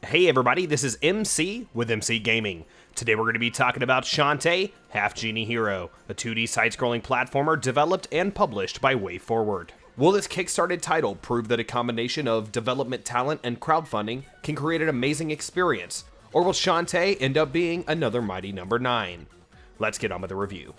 Hey everybody, this is MC with MC Gaming. Today we're going to be talking about Shantae, Half Genie Hero, a 2D side-scrolling platformer developed and published by WayForward. Will this kickstarted title prove that a combination of development talent and crowdfunding can create an amazing experience? Or will Shantae end up being another mighty number 9? Let's get on with the review.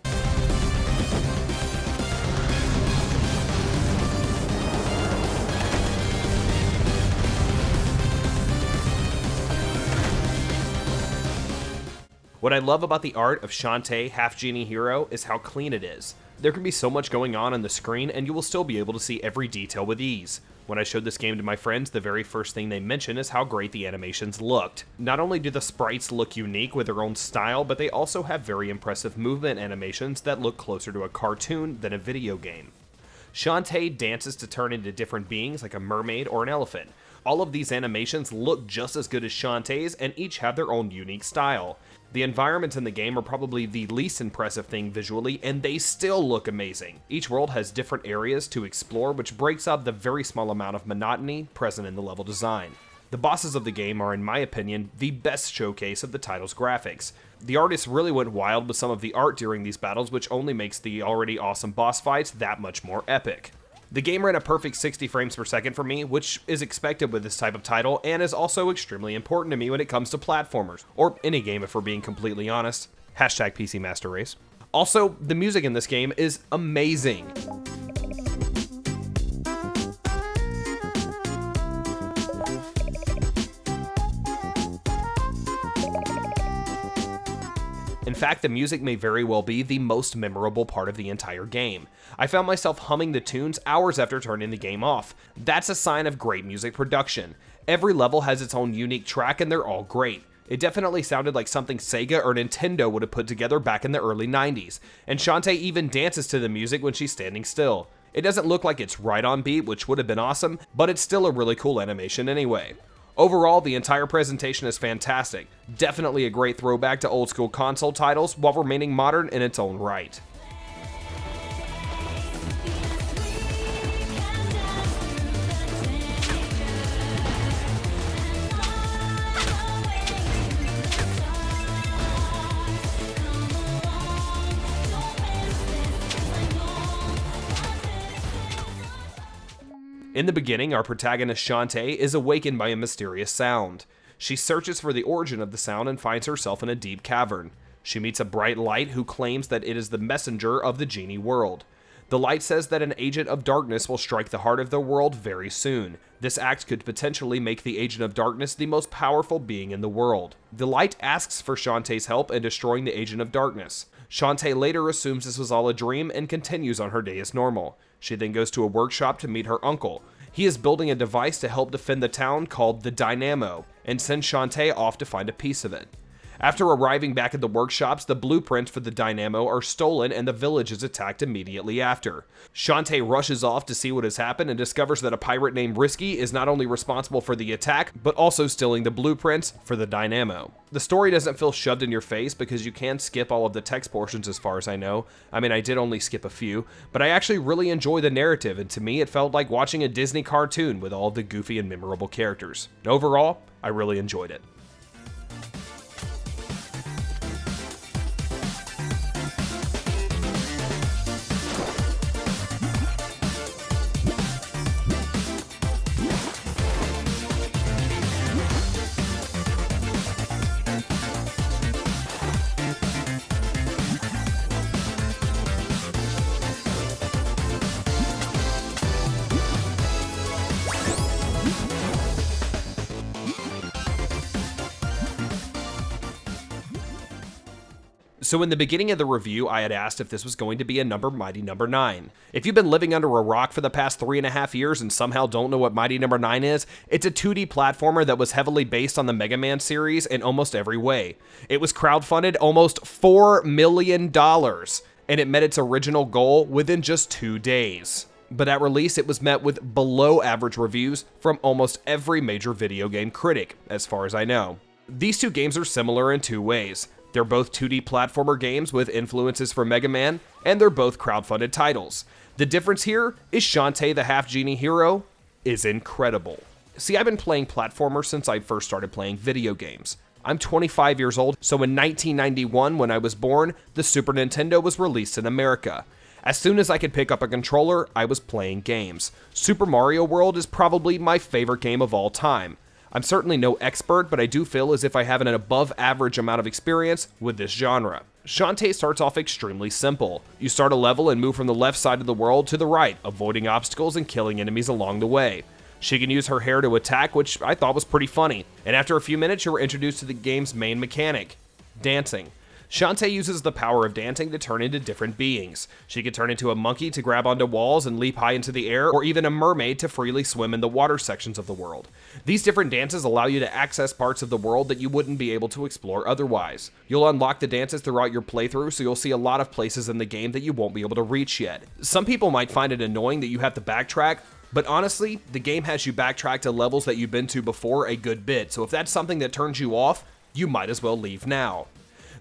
What I love about the art of Shantae, Half Genie Hero is how clean it is. There can be so much going on the screen and you will still be able to see every detail with ease. When I showed this game to my friends, the very first thing they mentioned is how great the animations looked. Not only do the sprites look unique with their own style, but they also have very impressive movement animations that look closer to a cartoon than a video game. Shantae dances to turn into different beings like a mermaid or an elephant. All of these animations look just as good as Shantae's and each have their own unique style. The environments in the game are probably the least impressive thing visually, and they still look amazing. Each world has different areas to explore, which breaks up the very small amount of monotony present in the level design. The bosses of the game are, in my opinion, the best showcase of the title's graphics. The artists really went wild with some of the art during these battles, which only makes the already awesome boss fights that much more epic. The game ran a perfect 60 frames per second for me, which is expected with this type of title, and is also extremely important to me when it comes to platformers, or any game if we're being completely honest. Hashtag PC Master Race. Also, the music in this game is amazing. In fact, the music may very well be the most memorable part of the entire game. I found myself humming the tunes hours after turning the game off. That's a sign of great music production. Every level has its own unique track and they're all great. It definitely sounded like something Sega or Nintendo would have put together back in the early 90s, and Shantae even dances to the music when she's standing still. It doesn't look like it's right on beat, which would have been awesome, but it's still a really cool animation anyway. Overall, the entire presentation is fantastic. Definitely a great throwback to old school console titles while remaining modern in its own right. In the beginning, our protagonist Shantae is awakened by a mysterious sound. She searches for the origin of the sound and finds herself in a deep cavern. She meets a bright light who claims that it is the messenger of the genie world. The light says that an agent of darkness will strike the heart of the world very soon. This act could potentially make the agent of darkness the most powerful being in the world. The light asks for Shantae's help in destroying the agent of darkness. Shantae later assumes this was all a dream and continues on her day as normal. She then goes to a workshop to meet her uncle. He is building a device to help defend the town called the Dynamo, and sends Shantae off to find a piece of it. After arriving back at the workshops, the blueprints for the Dynamo are stolen and the village is attacked immediately after. Shantae rushes off to see what has happened and discovers that a pirate named Risky is not only responsible for the attack, but also stealing the blueprints for the Dynamo. The story doesn't feel shoved in your face because you can skip all of the text portions as far as I know. I mean, I did only skip a few, but I actually really enjoy the narrative, and to me it felt like watching a Disney cartoon with all of the goofy and memorable characters. Overall, I really enjoyed it. So in the beginning of the review, I had asked if this was going to be a mighty number 9. If you've been living under a rock for the past 3.5 years and somehow don't know what mighty number 9 is, it's a 2D platformer that was heavily based on the Mega Man series in almost every way. It was crowdfunded almost $4 million, and it met its original goal within just 2 days. But at release, it was met with below average reviews from almost every major video game critic, as far as I know. These two games are similar in 2 ways. They're both 2D platformer games with influences from Mega Man, and they're both crowdfunded titles. The difference here is Shantae the Half Genie Hero is incredible. See, I've been playing platformers since I first started playing video games. I'm 25 years old, so in 1991, when I was born, the Super Nintendo was released in America. As soon as I could pick up a controller, I was playing games. Super Mario World is probably my favorite game of all time. I'm certainly no expert, but I do feel as if I have an above average amount of experience with this genre. Shantae starts off extremely simple. You start a level and move from the left side of the world to the right, avoiding obstacles and killing enemies along the way. She can use her hair to attack, which I thought was pretty funny, and after a few minutes you were introduced to the game's main mechanic, dancing. Shantae uses the power of dancing to turn into different beings. She can turn into a monkey to grab onto walls and leap high into the air, or even a mermaid to freely swim in the water sections of the world. These different dances allow you to access parts of the world that you wouldn't be able to explore otherwise. You'll unlock the dances throughout your playthrough, so you'll see a lot of places in the game that you won't be able to reach yet. Some people might find it annoying that you have to backtrack, but honestly, the game has you backtrack to levels that you've been to before a good bit, so if that's something that turns you off, you might as well leave now.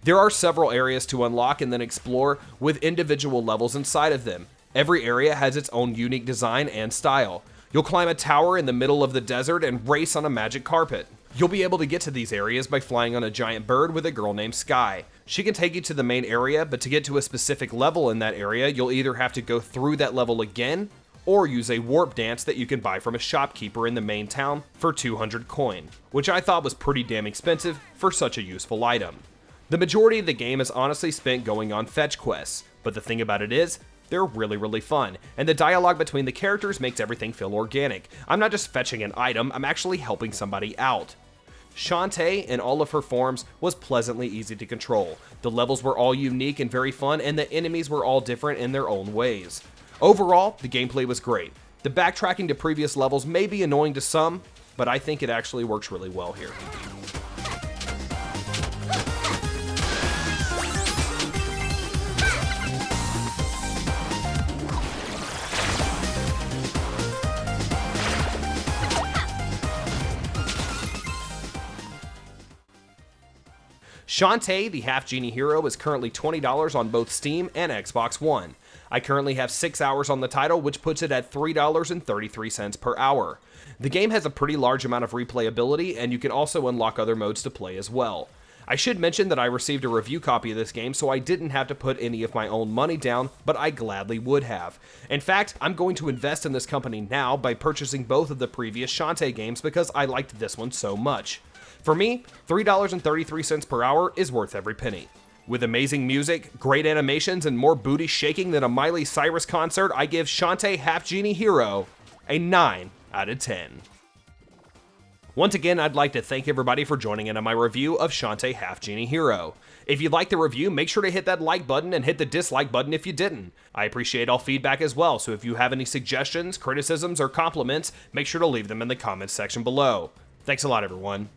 There are several areas to unlock and then explore with individual levels inside of them. Every area has its own unique design and style. You'll climb a tower in the middle of the desert and race on a magic carpet. You'll be able to get to these areas by flying on a giant bird with a girl named Sky. She can take you to the main area, but to get to a specific level in that area, you'll either have to go through that level again, or use a warp dance that you can buy from a shopkeeper in the main town for 200 coin, which I thought was pretty damn expensive for such a useful item. The majority of the game is honestly spent going on fetch quests, but the thing about it is, they're really fun, and the dialogue between the characters makes everything feel organic. I'm not just fetching an item, I'm actually helping somebody out. Shantae, in all of her forms, was pleasantly easy to control. The levels were all unique and very fun, and the enemies were all different in their own ways. Overall, the gameplay was great. The backtracking to previous levels may be annoying to some, but I think it actually works really well here. Shantae, the Half Genie Hero, is currently $20 on both Steam and Xbox One. I currently have 6 hours on the title, which puts it at $3.33 per hour. The game has a pretty large amount of replayability, and you can also unlock other modes to play as well. I should mention that I received a review copy of this game, so I didn't have to put any of my own money down, but I gladly would have. In fact, I'm going to invest in this company now by purchasing both of the previous Shantae games because I liked this one so much. For me, $3.33 per hour is worth every penny. With amazing music, great animations, and more booty shaking than a Miley Cyrus concert, I give Shantae Half Genie Hero a 9 out of 10. Once again, I'd like to thank everybody for joining in on my review of Shantae Half Genie Hero. If you liked the review, make sure to hit that like button and hit the dislike button if you didn't. I appreciate all feedback as well, so if you have any suggestions, criticisms, or compliments, make sure to leave them in the comments section below. Thanks a lot, everyone.